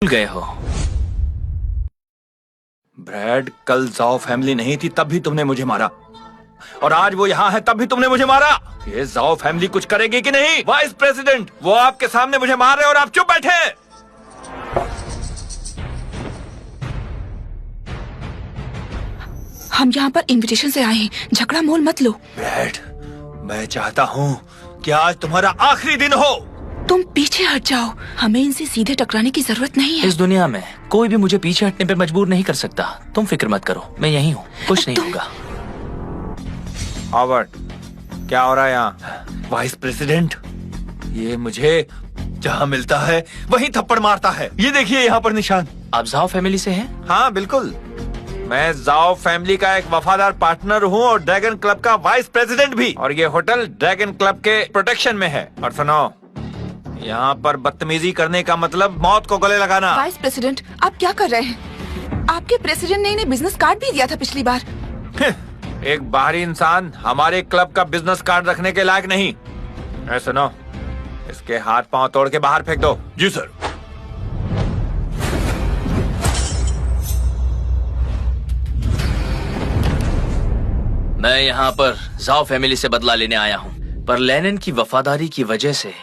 भूल गए हो। ब्रैड, कल जाओ फैमिली नहीं थी तब भी तुमने मुझे मारा, और आज वो यहाँ है तब भी तुमने मुझे मारा। ये जाओ फैमिली कुछ करेगी कि नहीं? वाइस प्रेसिडेंट, वो आपके सामने मुझे मार रहे और आप चुप बैठे। हम यहाँ पर इनविटेशन से आए हैं, झगड़ा मोल मत लो। ब्रैड, मैं चाहता हूँ कि आज तुम्हारा आखिरी दिन हो। तुम पीछे हट जाओ, हमें इनसे सीधे टकराने की जरूरत नहीं है। इस दुनिया में कोई भी मुझे पीछे हटने पे मजबूर नहीं कर सकता। तुम फिक्र मत करो, मैं यहीं हूँ, कुछ नहीं होगा। हॉवर्ड, क्या हो रहा है यहाँ? वाइस प्रेसिडेंट, ये मुझे जहाँ मिलता है वहीं थप्पड़ मारता है। ये देखिए यहाँ पर निशान। आप जाओ फैमिली से हैं? हाँ बिल्कुल, मैं जाओ फैमिली का एक वफादार पार्टनर हूँ और ड्रैगन क्लब का वाइस प्रेसिडेंट भी, और ये होटल ड्रैगन क्लब के प्रोटेक्शन में है। और सुनो, यहाँ पर बदतमीजी करने का मतलब मौत को गले लगाना। वाइस प्रेसिडेंट, आप क्या कर रहे हैं? आपके प्रेसिडेंट ने इन्हें बिजनेस कार्ड भी दिया था पिछली बार। एक बाहरी इंसान हमारे क्लब का बिजनेस कार्ड रखने के लायक नहीं। सुनो, इसके हाथ पांव तोड़ के बाहर फेंक दो। जी सर। मैं यहाँ पर जाओ फैमिली से बदला लेने आया हूँ, पर लेनिन की वफादारी की वजह से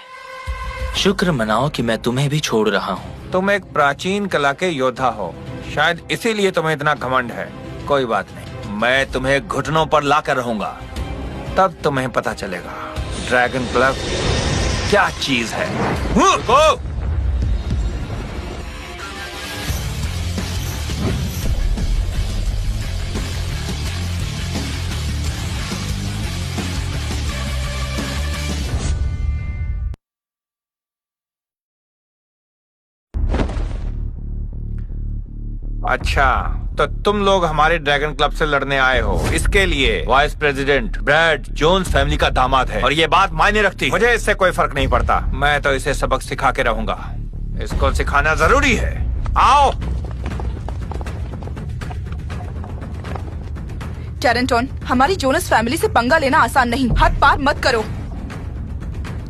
शुक्र मनाओ कि मैं तुम्हें भी छोड़ रहा हूँ। तुम एक प्राचीन कला के योद्धा हो, शायद इसीलिए तुम्हें इतना घमंड है। कोई बात नहीं, मैं तुम्हें घुटनों पर लाकर रहूंगा, तब तुम्हें पता चलेगा ड्रैगन क्लब क्या चीज है। अच्छा, तो तुम लोग हमारे ड्रैगन क्लब से लड़ने आए हो। इसके लिए vice president Brad Jones family का दामाद है, और ये बात मायने रखती। मुझे इससे कोई फर्क नहीं पड़ता, मैं तो इसे सबक सिखा के रहूंगा। इसको सिखाना जरूरी है। आओ। टैरेंटन, हमारी जोनस फैमिली से पंगा लेना आसान नहीं, हद पार मत करो।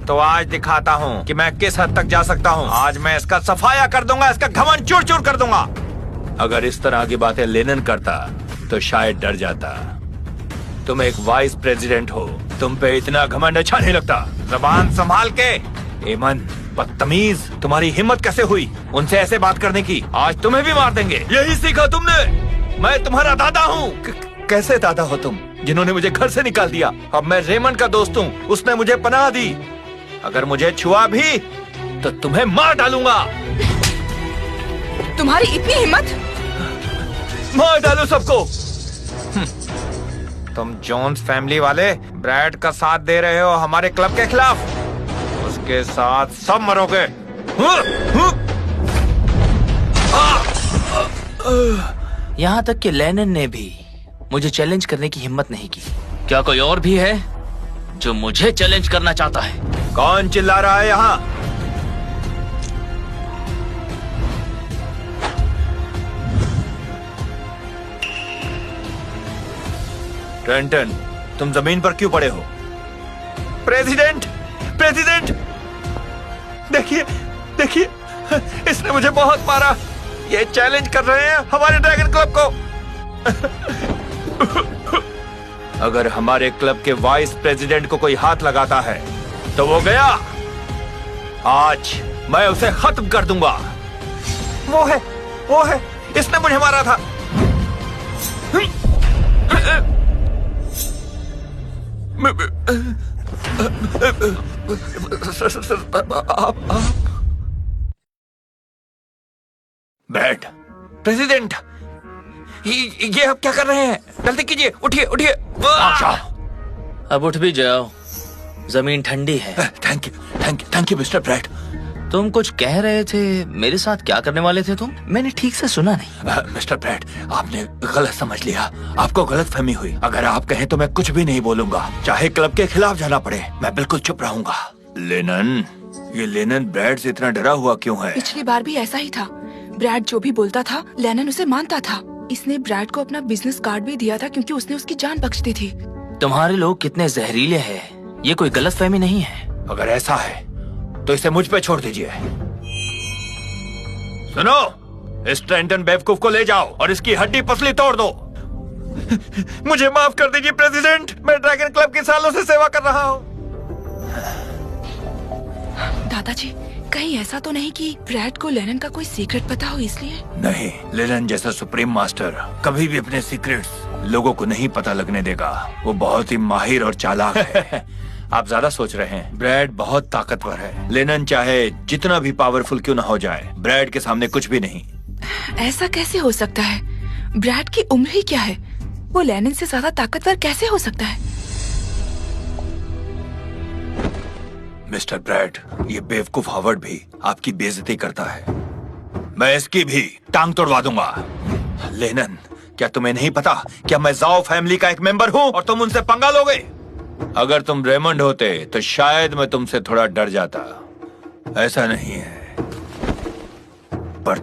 तो आज दिखाता हूँ कि मैं किस हद तक जा सकता हूँ। आज मैं इसका सफाया कर दूंगा, इसका घमंड चूर चूर कर दूंगा। अगर इस तरह की बातें लेनिन करता तो शायद डर जाता। तुम एक वाइस प्रेसिडेंट हो, तुम पे इतना घमंड अच्छा नहीं लगता। जबान संभाल के। एमन, बदतमीज, तुम्हारी हिम्मत कैसे हुई उनसे ऐसे बात करने की? आज तुम्हें भी मार देंगे। यही सीखा तुमने? मैं तुम्हारा दादा हूँ। कैसे दादा हो तुम, जिन्होंने मुझे घर से निकाल दिया? अब मैं रेमंड का दोस्त हूँ, उसने मुझे पनाह दी। अगर मुझे छुआ भी तो तुम्हें मार डालूंगा। तुम्हारी इतनी हिम्मत? मार डालो सबको। तुम जोन्स फैमिली वाले ब्रैड का साथ दे रहे हो हमारे क्लब के खिलाफ। उसके साथ सब मरोगे। यहाँ तक कि लेनिन ने भी मुझे चैलेंज करने की हिम्मत नहीं की। क्या कोई और भी है जो मुझे चैलेंज करना चाहता है? कौन चिल्ला रहा है यहाँ? ट्रेंटन, तुम जमीन पर क्यों पड़े हो? प्रेसिडेंट, प्रेसिडेंट, देखिए, देखिए, इसने मुझे बहुत मारा। ये चैलेंज कर रहे हैं हमारे ड्रैगन क्लब को। अगर हमारे क्लब के वाइस प्रेसिडेंट को कोई हाथ लगाता है तो वो गया। आज मैं उसे खत्म कर दूंगा। वो है, इसने मुझे मारा था। बैड प्रेसिडेंट, ये आप क्या कर रहे हैं? जल्दी कीजिए, उठिए उठिए। अब उठ भी जाओ, जमीन ठंडी है। Thank you mister Brad. तुम कुछ कह रहे थे, मेरे साथ क्या करने वाले थे तुम? मैंने ठीक से सुना नहीं। मिस्टर ब्रैड, आपने गलत समझ लिया, आपको गलत फहमी हुई। अगर आप कहें तो मैं कुछ भी नहीं बोलूंगा, चाहे क्लब के खिलाफ जाना पड़े, मैं बिल्कुल चुप रहूंगा। लेनिन, ये लेनिन ब्रैड से इतना डरा हुआ क्यों है? पिछली बार भी ऐसा ही था। ब्रैड जो भी बोलता था लेनिन उसे मानता था। इसने ब्रैड को अपना बिजनेस कार्ड भी दिया था क्योंकि उसने उसकी जान बख्श दी थी। तुम्हारे लोग कितने जहरीले हैं, ये कोई गलतफहमी नहीं है। अगर ऐसा है तो इसे मुझ पे छोड़ दीजिए। सुनो, इस ट्रेंटन बेवकूफ को ले जाओ और इसकी हड्डी पसली तोड़ दो। मुझे माफ कर दीजिए प्रेसिडेंट, मैं ड्रैगन क्लब की सालों से सेवा कर रहा हूँ। दादाजी, कहीं ऐसा तो नहीं कि ब्रैड को लेनन का कोई सीक्रेट पता हो इसलिए? नहीं, लेनन जैसा सुप्रीम मास्टर कभी भी अपने सीक्रेट्स लोगों को नहीं पता लगने देगा। वो बहुत ही माहिर और चालाक है। आप ज्यादा सोच रहे हैं। ब्रैड बहुत ताकतवर है। लेनन चाहे जितना भी पावरफुल क्यों ना हो जाए, ब्रैड के सामने कुछ भी नहीं। ऐसा कैसे हो सकता है? ब्रैड की उम्र ही क्या है? वो लेनिन से ज्यादा ताकतवर कैसे हो सकता है? मिस्टर ब्रैड, ये बेवकूफ हावर्ड भी आपकी बेइज्जती करता है। मैं इसकी भी टांग तोड़वा दूंगा। लेनन, क्या तुम्हें नहीं पता क्या मैं जाओ फैमिली का एक मेंबर हूँ और तुम उनसे पंगा लोगे? अगर तुम रेमंड होते तो शायद मैं तुमसे थोड़ा डर जाता। ऐसा नहीं है, पर